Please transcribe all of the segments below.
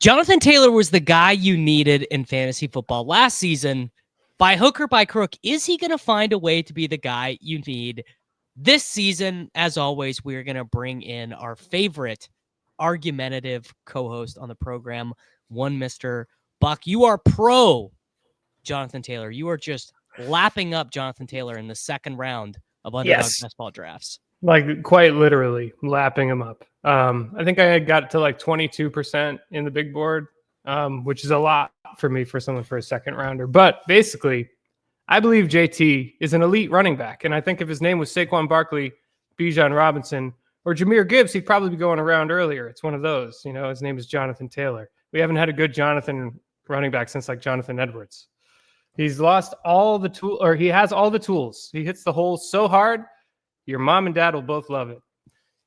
Jonathan Taylor was the guy you needed in fantasy football last season. By hook or by crook, is he going to find a way to be the guy you need this season? As always, we're going to bring in our favorite argumentative co-host on the program, one Mr. Buck. You are pro Jonathan Taylor. You are just lapping up Jonathan Taylor in the second round of underdog best ball drafts. Like quite literally lapping him up. I think I got to like 22% in the big board, which is a lot for me for someone for a second rounder. But basically, I believe JT is an elite running back. And I think if his name was Saquon Barkley, Bijan Robinson, or Jahmyr Gibbs, he'd probably be going around earlier. It's one of those. You know, his name is Jonathan Taylor. We haven't had a good Jonathan running back since like Jonathan Edwards. He's lost all the tool, or he has all the tools. He hits the hole so hard, your mom and dad will both love it.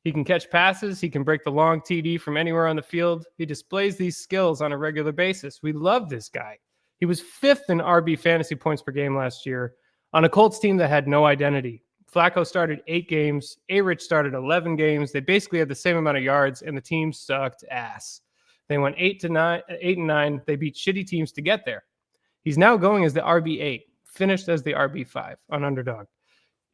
He can catch passes. He can break the long TD from anywhere on the field. He displays these skills on a regular basis. We love this guy. He was 5th in RB fantasy points per game last year on a Colts team that had no identity. Flacco started 8 games. A-Rich started 11 games. They basically had the same amount of yards, and the team sucked ass. They went 8-9. They beat shitty teams to get there. He's now going as the RB8, finished as the RB5 on Underdog.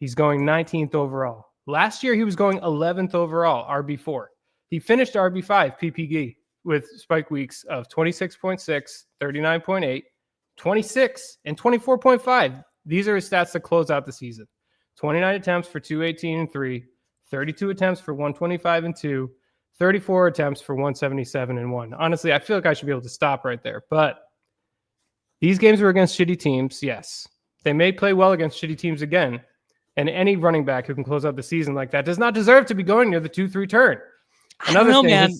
He's going 19th overall. Last year, he was going 11th overall, RB4. He finished RB5 PPG with spike weeks of 26.6, 39.8, 26, and 24.5. These are his stats to close out the season. 29 attempts for 218 and 3, 32 attempts for 125 and 2, 34 attempts for 177 and 1. Honestly, I feel like I should be able to stop right there. But these games were against shitty teams, yes. They may play well against shitty teams again. And any running back who can close out the season like that does not deserve to be going near the 2-3 turn. Another thing, man.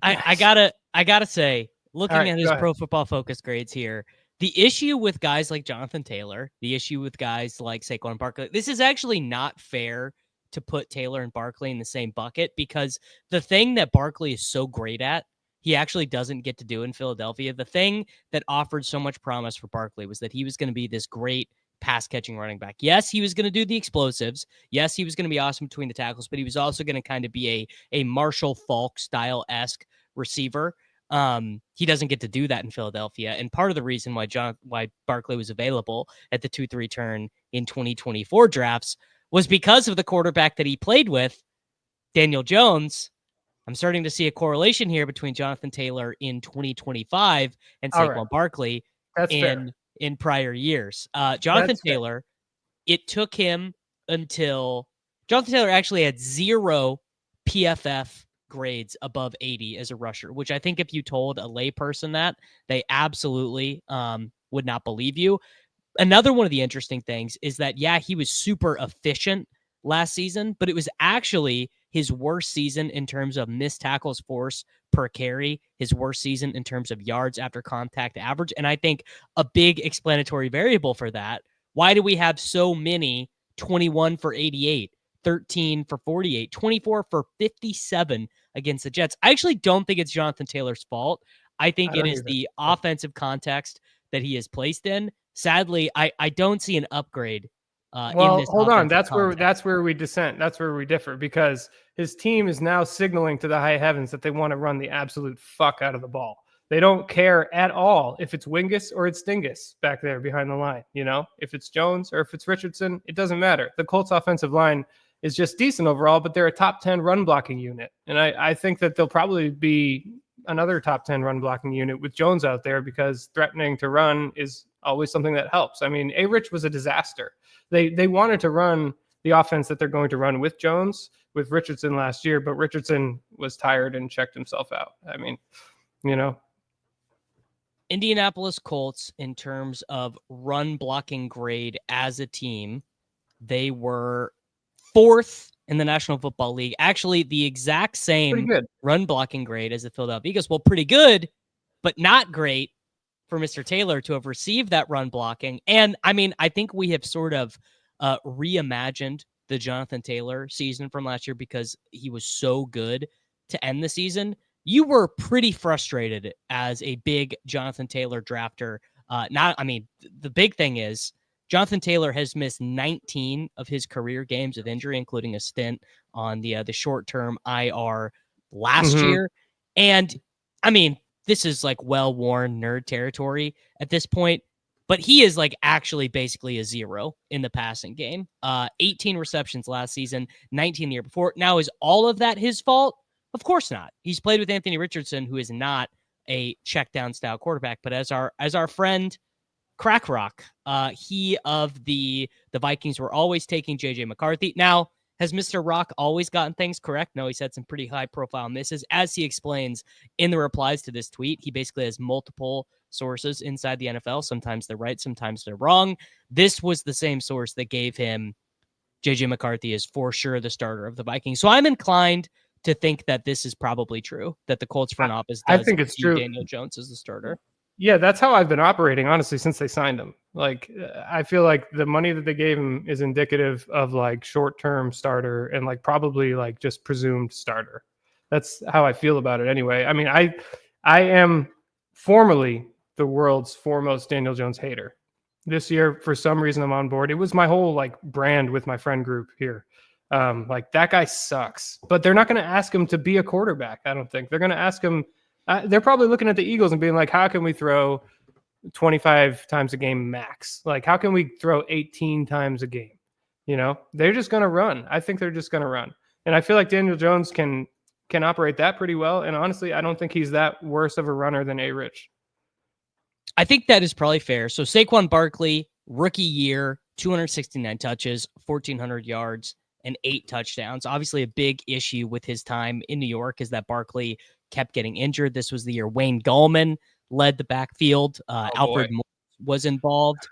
I gotta say, looking at his Pro Football Focus grades here, the issue with guys like Jonathan Taylor, the issue with guys like Saquon Barkley, this is actually not fair to put Taylor and Barkley in the same bucket, because the thing that Barkley is so great at, he actually doesn't get to do in Philadelphia. The thing that offered so much promise for Barkley was that he was going to be this great pass-catching running back. Yes, he was going to do the explosives. Yes, he was going to be awesome between the tackles, but he was also going to kind of be a Marshall Faulk style-esque receiver. He doesn't get to do that in Philadelphia. And part of the reason why Barkley was available at the 2-3 turn in 2024 drafts was because of the quarterback that he played with, Daniel Jones. I'm starting to see a correlation here between Jonathan Taylor in 2025 and Saquon Barkley in prior years. Jonathan Taylor, it took him until Jonathan Taylor actually had 0 PFF grades above 80 as a rusher, which I think if you told a layperson that, they absolutely would not believe you. Another one of the interesting things is that, yeah, he was super efficient last season, but it was actually his worst season in terms of missed tackles force per carry, his worst season in terms of yards after contact average. And I think a big explanatory variable for that, why do we have so many 21 for 88, 13 for 48, 24 for 57 against the Jets? I actually don't think it's Jonathan Taylor's fault. I think it is the offensive context that he is placed in. Sadly, I don't see an upgrade. Well, hold on. That's where we dissent. That's where we differ, because his team is now signaling to the high heavens that they want to run the absolute fuck out of the ball. They don't care at all if it's Wingus or it's Dingus back there behind the line. You know, if it's Jones or if it's Richardson, it doesn't matter. The Colts offensive line is just decent overall, but they're a top 10 run blocking unit. And I think that they'll probably be another top 10 run blocking unit with Jones out there, because threatening to run is always something that helps. I mean, A-Rich was a disaster. They wanted to run the offense that they're going to run with Jones, with Richardson last year, but Richardson was tired and checked himself out. I mean, you know. Indianapolis Colts, in terms of run blocking grade as a team, they were 4th in the National Football League. Actually, the exact same run blocking grade as the Philadelphia Eagles. Well, pretty good, but not great for Mr. Taylor to have received that run blocking. And I mean, I think we have sort of reimagined the Jonathan Taylor season from last year because he was so good to end the season. You were pretty frustrated as a big Jonathan Taylor drafter. The big thing is Jonathan Taylor has missed 19 of his career games of injury, including a stint on the short-term IR last year. And I mean, this is like well-worn nerd territory at this point, but he is like actually basically a zero in the passing game. 18 receptions last season, 19 the year before. Now, is all of that his fault? Of course not. He's played with Anthony Richardson, who is not a check down style quarterback, but as our friend Crack Rock, he of the Vikings were always taking JJ McCarthy. Now, has Mr. Rock always gotten things correct? No, he's had some pretty high profile misses. As he explains in the replies to this tweet, he basically has multiple sources inside the NFL. Sometimes they're right, sometimes they're wrong. This was the same source that gave him JJ McCarthy is for sure the starter of the Vikings. So I'm inclined to think that this is probably true, that the Colts front office does I think it's true. Daniel Jones as the starter. Yeah, that's how I've been operating, honestly, since they signed him. Like, I feel like the money that they gave him is indicative of like short-term starter and like probably like just presumed starter. That's how I feel about it anyway. I mean, I am formally the world's foremost Daniel Jones hater. This year, for some reason, I'm on board. It was my whole like brand with my friend group here. Like, that guy sucks, but they're not going to ask him to be a quarterback. I don't think they're going to ask him. They're probably looking at the Eagles and being like, how can we throw 25 times a game max? Like, how can we throw 18 times a game? You know, they're just going to run. I think they're just going to run. And I feel like Daniel Jones can operate that pretty well. And honestly, I don't think he's that worse of a runner than A-Rich. I think that is probably fair. So Saquon Barkley, rookie year, 269 touches, 1,400 yards, and 8 touchdowns. Obviously, a big issue with his time in New York is that Barkley kept getting injured. This was the year Wayne Gallman led the backfield. Alfred Morris was involved.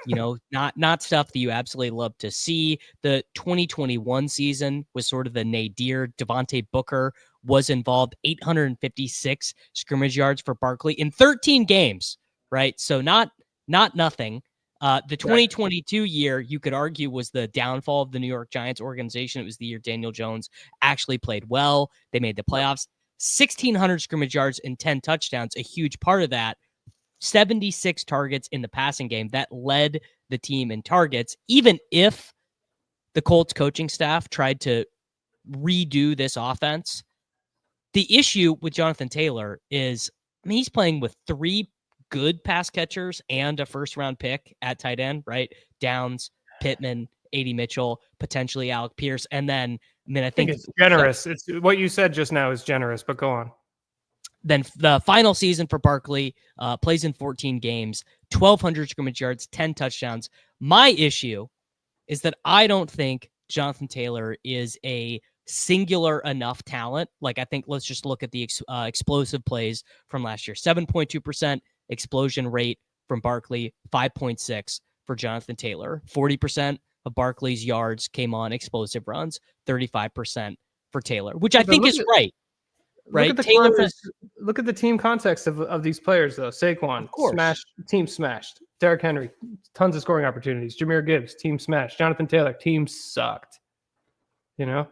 You know, not stuff that you absolutely love to see. The 2021 season was sort of the nadir. Devontae Booker was involved. 856 scrimmage yards for Barkley in 13 games, right? So not nothing. The 2022 year, you could argue, was the downfall of the New York Giants organization. It was the year Daniel Jones actually played well. They made the playoffs. 1,600 scrimmage yards and 10 touchdowns, a huge part of that. 76 targets in the passing game. That led the team in targets. Even if the Colts coaching staff tried to redo this offense, the issue with Jonathan Taylor is, I mean, he's playing with 3 good pass catchers and a first-round pick at tight end, right? Downs, Pittman, A.D. Mitchell, potentially Alec Pierce, and then, I mean, I think it's generous. It's what you said just now is generous, but go on. Then the final season for Barkley, plays in 14 games, 1,200 scrimmage yards, 10 touchdowns. My issue is that I don't think Jonathan Taylor is a singular enough talent. Like, I think let's just look at the explosive plays from last year. 7.2% explosion rate from Barkley, 5.6 for Jonathan Taylor. 40% of Barkley's yards came on explosive runs, 35% for Taylor, which I think is right. Right. Look at the team context of these players, though. Saquon, smashed, team smashed. Derrick Henry, tons of scoring opportunities. Jahmyr Gibbs, team smashed. Jonathan Taylor, team sucked. You know?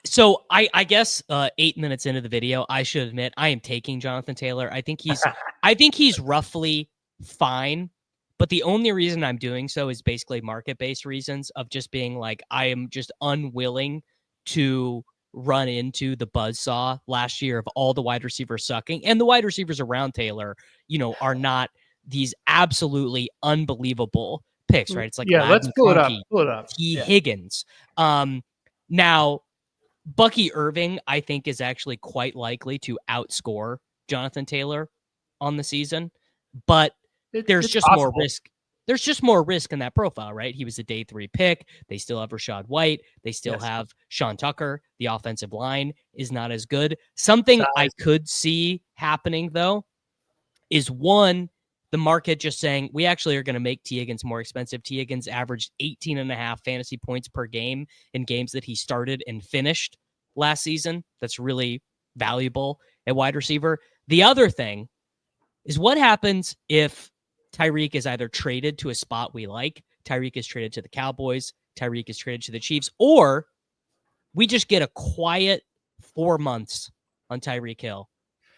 So I guess 8 minutes into the video, I should admit I am taking Jonathan Taylor. I think he's roughly fine, but the only reason I'm doing so is basically market-based reasons of just being like, I am just unwilling to run into the buzzsaw last year of all the wide receivers sucking, and the wide receivers around Taylor, you know, are not these absolutely unbelievable picks, right? It's like, yeah, let's pull it up. Higgins. Now, Bucky Irving, I think, is actually quite likely to outscore Jonathan Taylor on the season, but there's just more risk. There's just more risk in that profile, right? He was a day 3 pick. They still have Rashad White. They still have Sean Tucker. The offensive line is not as good. Something I could see happening, though, is one, the market just saying, we actually are going to make T. Higgins more expensive. T. Higgins averaged 18.5 fantasy points per game in games that he started and finished last season. That's really valuable at wide receiver. The other thing is, what happens if Tyreek is either traded to a spot we like, Tyreek is traded to the Cowboys, Tyreek is traded to the Chiefs, or we just get a quiet 4 months on Tyreek Hill.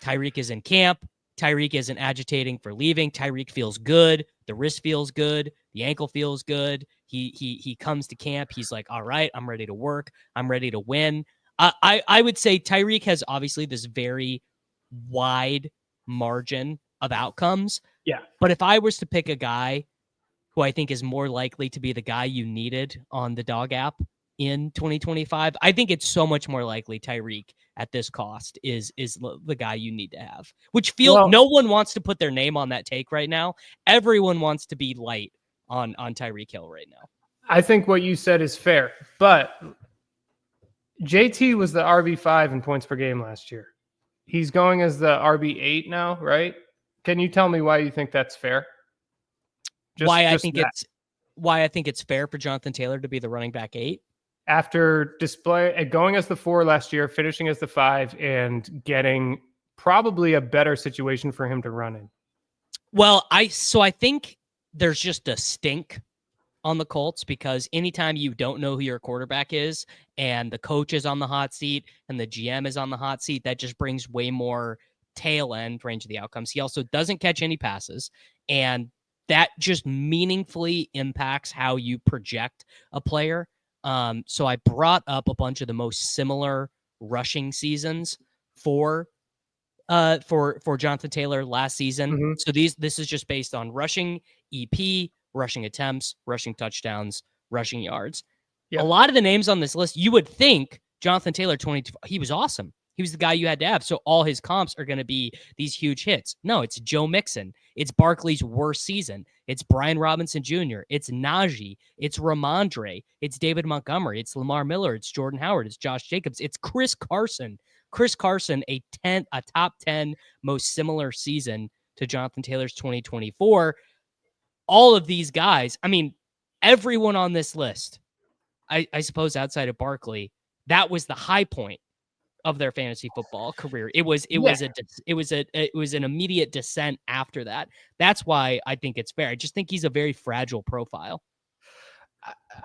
Tyreek is in camp. Tyreek isn't agitating for leaving. Tyreek feels good. The wrist feels good. The ankle feels good. He comes to camp. He's like, all right, I'm ready to work. I'm ready to win. I would say Tyreek has obviously this very wide margin of outcomes. Yeah. But if I was to pick a guy who I think is more likely to be the guy you needed on the dog app in 2025, I think it's so much more likely Tyreek at this cost is the guy you need to have. Which no one wants to put their name on that take right now. Everyone wants to be light on Tyreek Hill right now. I think what you said is fair, but JT was the RB5 in points per game last year. He's going as the RB8 now, right? Can you tell me why you think that's fair? Why I think it's fair for Jonathan Taylor to be the running back 8? After going as the 4 last year, finishing as the 5, and getting probably a better situation for him to run in. Well, I think there's just a stink on the Colts because anytime you don't know who your quarterback is and the coach is on the hot seat and the GM is on the hot seat, that just brings way more tail end range of the outcomes. He also doesn't catch any passes, and that just meaningfully impacts how you project a player. So I brought up a bunch of the most similar rushing seasons for Jonathan Taylor last season. Mm-hmm. So this is just based on rushing EP, rushing attempts, rushing touchdowns, rushing yards. Yep. A lot of the names on this list, you would think Jonathan Taylor, he was awesome. He was the guy you had to have. So all his comps are going to be these huge hits. No, it's Joe Mixon. It's Barkley's worst season. It's Brian Robinson Jr. It's Najee. It's Ramondre. It's David Montgomery. It's Lamar Miller. It's Jordan Howard. It's Josh Jacobs. It's Chris Carson. Chris Carson, a top 10 most similar season to Jonathan Taylor's 2024. All of these guys, I mean, everyone on this list, I suppose outside of Barkley, that was the high point of their fantasy football career. It was an immediate descent after that. That's why I think it's fair. I just think he's a very fragile profile.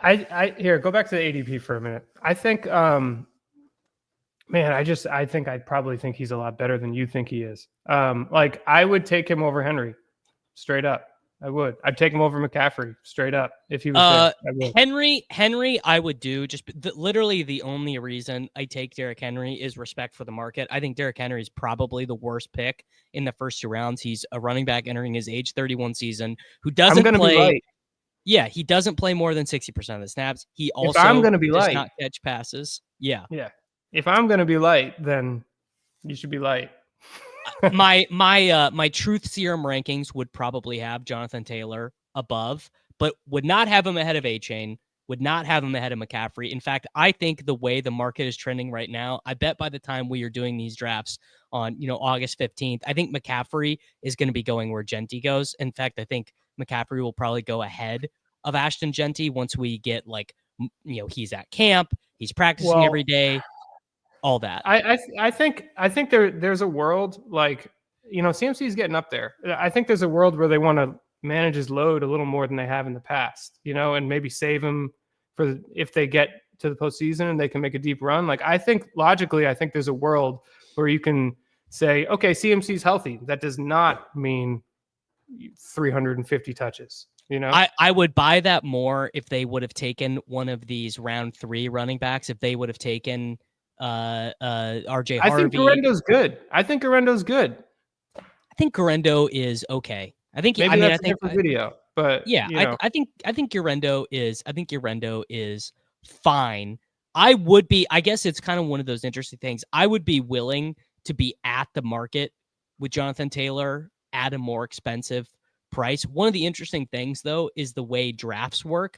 Here, go back to the ADP for a minute. I think, I probably think he's a lot better than you think he is. I would take him over Henry, straight up. I would. I'd take him over McCaffrey, straight up, if he was there. Henry, I would do. Just literally the only reason I take Derrick Henry is respect for the market. I think Derrick Henry is probably the worst pick in the first 2 rounds. He's a running back entering his age 31 season who doesn't play. Yeah, he doesn't play more than 60% of the snaps. He also does not catch passes. Yeah. Yeah. If I'm going to be light, then you should be light. My truth serum rankings would probably have Jonathan Taylor above, but would not have him ahead of A-Chain, would not have him ahead of McCaffrey. In fact, I think the way the market is trending right now, I bet by the time we are doing these drafts on, August 15th, I think McCaffrey is going to be going where Genty goes. In fact, I think McCaffrey will probably go ahead of Ashton Genty once we get he's at camp, he's practicing every day. All that. I think there's a world CMC's getting up there. I think there's a world where they want to manage his load a little more than they have in the past, and maybe save him for if they get to the postseason and they can make a deep run. I think there's a world where you can say, okay, CMC's healthy. That does not mean 350 touches. I would buy that more if they would have taken one of these round 3 running backs. If they would have taken RJ Harvey. I think Garendo's good. I think Garendo is okay. I think that's a different video, but yeah, I think Garendo is fine. I guess it's kind of one of those interesting things. I would be willing to be at the market with Jonathan Taylor at a more expensive price. One of the interesting things though is the way drafts work.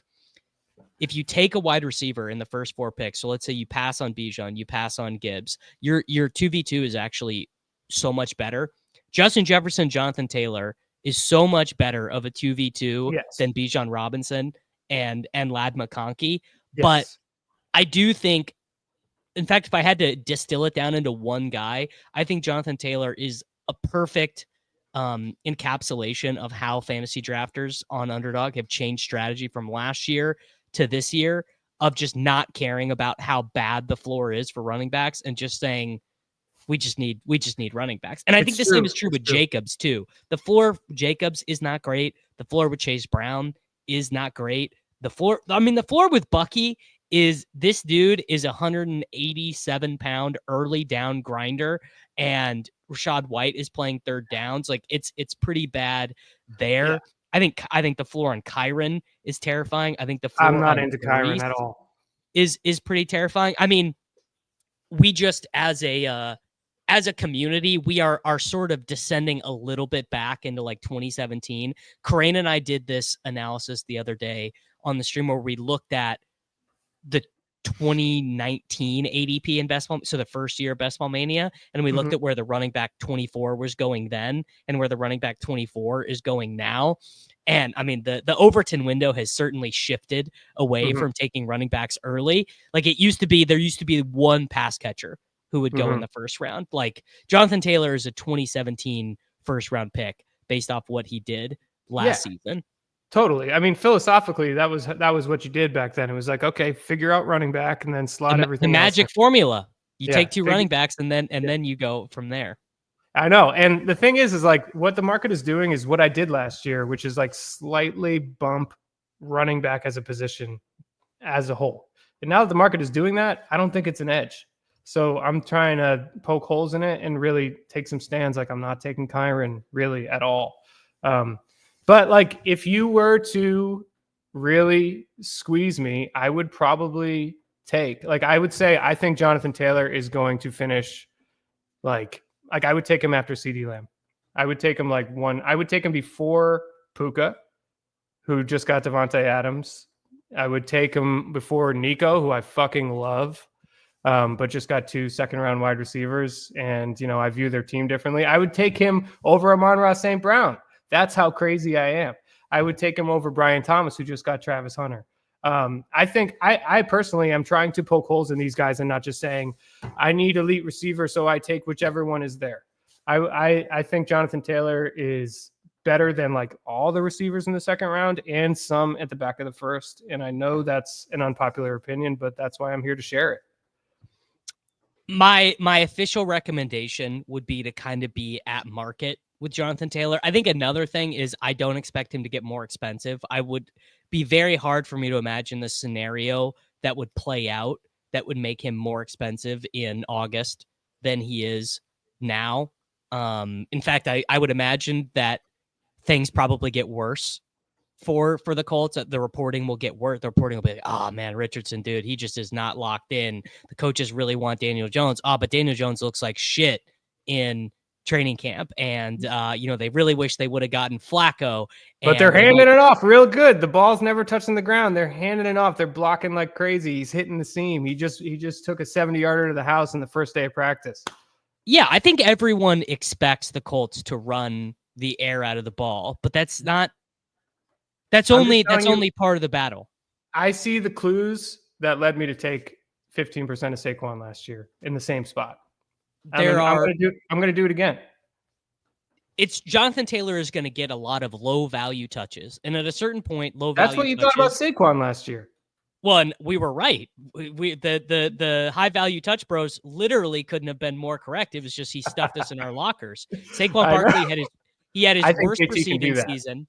If you take a wide receiver in the first 4 picks, so let's say you pass on Bijan, you pass on Gibbs, your 2v2 is actually so much better. Justin Jefferson, Jonathan Taylor is so much better of a 2v2 than Bijan Robinson and Ladd McConkey. Yes. But I do think, in fact, if I had to distill it down into one guy, I think Jonathan Taylor is a perfect encapsulation of how fantasy drafters on Underdog have changed strategy from last year to this year, of just not caring about how bad the floor is for running backs and just saying we just need running backs. And I think the same is true with Jacobs too. The floor of Jacobs is not great. The floor with Chase Brown is not great. The floor with Bucky is this dude is 187 pound early down grinder. And Rashad White is playing third downs. Like it's pretty bad there. Yeah. I think the floor on Kyron is terrifying. I think the floor I'm not on into Kyron Reese at all. is pretty terrifying. I mean, we just as a community, we are sort of descending a little bit back into like 2017. Crane and I did this analysis the other day on the stream where we looked at the 2019 ADP in Best Ball, so the first year of Best Ball Mania, and we looked at where the running back 24 was going then and where the running back 24 is going now. And I mean, the Overton window has certainly shifted away from taking running backs early. Like there used to be one pass catcher who would go in the first round. Like Jonathan Taylor is a 2017 first round pick based off what he did last season. Totally. I mean, philosophically, that was what you did back then. It was like, okay, figure out running back and then slot everything. The magic formula. You take two running backs and then then you go from there. I know. And the thing is like what the market is doing is what I did last year, which is like slightly bump running back as a position as a whole. And now that the market is doing that, I don't think it's an edge. So I'm trying to poke holes in it and really take some stands. Like I'm not taking Kyron really at all. But like if you were to really squeeze me, I would probably I would say I think Jonathan Taylor is going to finish like I would take him after CeeDee Lamb. I would take him I would take him before Puka, who just got Devontae Adams. I would take him before Nico, who I fucking love, but just got 2 second-round wide receivers, and I view their team differently. I would take him over Amon-Ra St. Brown. That's how crazy I am. I would take him over Brian Thomas, who just got Travis Hunter. I think I personally am trying to poke holes in these guys and not just saying I need elite receiver, so I take whichever one is there. I think Jonathan Taylor is better than like all the receivers in the second round and some at the back of the first. And I know that's an unpopular opinion, but that's why I'm here to share it. My official recommendation would be to kind of be at market with Jonathan Taylor. I think another thing is I don't expect him to get more expensive. I would be very hard for me to imagine the scenario that would play out that would make him more expensive in August than he is now. In fact, I would imagine that things probably get worse for the Colts. The reporting will get worse. The reporting will be like, oh man, Richardson, dude, he just is not locked in. The coaches really want Daniel Jones. But Daniel Jones looks like shit in training camp, and they really wish they would have gotten Flacco. But they're handing it off real good. The ball's never touching the ground. They're handing it off. They're blocking like crazy. He's hitting the seam. He just took a 70-yarder to the house in the first day of practice. Yeah, I think everyone expects the Colts to run the air out of the ball, but that's only part of the battle. I see the clues that led me to take 15% of Saquon last year in the same spot. I'm going to do it again. It's Jonathan Taylor is going to get a lot of low value touches, and at a certain point, That's what you thought about Saquon last year. Well, and we were right. The high value touch bros literally couldn't have been more correct. It was just he stuffed us in our lockers. Saquon Barkley had his worst receiving season.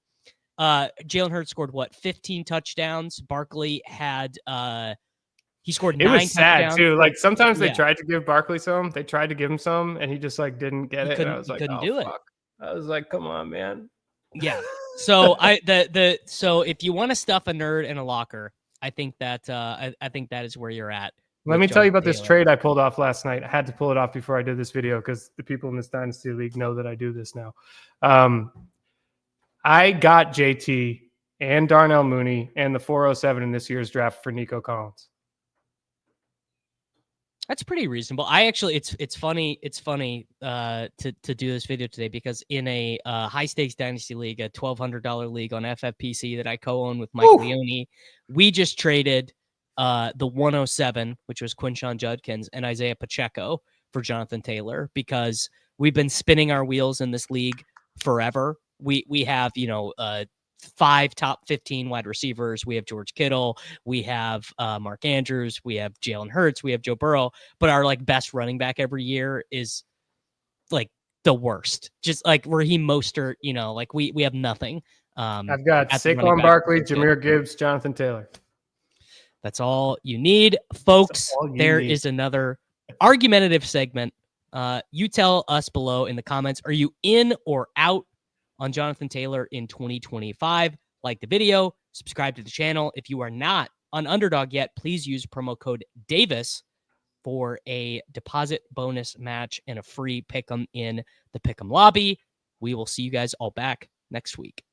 Jalen Hurts scored 15 touchdowns. Barkley had he scored 9 touchdowns. It was sad too. Like sometimes they tried to give Barkley some. They tried to give him some, and he just like didn't get it. And I was like, couldn't do it. I was like, come on, man. Yeah. So so if you want to stuff a nerd in a locker, I think that is where you're at. Let me tell you about this trade I pulled off last night. I had to pull it off before I did this video because the people in this Dynasty League know that I do this now. I got JT and Darnell Mooney and the 407 in this year's draft for Nico Collins. That's pretty reasonable. It's funny to do this video today because in a high stakes Dynasty League, a $1,200 league on FFPC that I co-own with Mike Leone, we just traded the 107, which was Quinshon Judkins, and Isaiah Pacheco for Jonathan Taylor because we've been spinning our wheels in this league forever. We have 5 top 15 wide receivers. We have George Kittle. We have Mark Andrews. We have Jalen Hurts. We have Joe Burrow. But our best running back every year is like the worst. Just like Raheem Mostert. We have nothing. I've got Saquon Barkley, Jahmyr Gibbs, Jonathan Taylor. That's all you need, folks. There is another argumentative segment You tell us below in the comments, are you in or out on Jonathan Taylor in 2025? Like the video, subscribe to the channel. If you are not on Underdog yet, please use promo code Davis for a deposit bonus match and a free pick'em in the pick'em lobby. We will see you guys all back next week.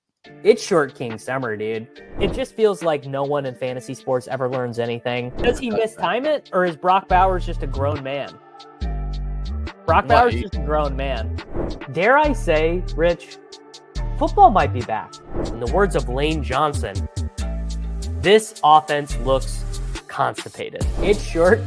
It's Short King Summer, dude. It just feels like no one in fantasy sports ever learns anything. Does he mistime it, or is Brock Bowers just a grown man? Brock Bowers is just a grown man. Dare I say, Rich, football might be back. In the words of Lane Johnson, this offense looks constipated. It's Short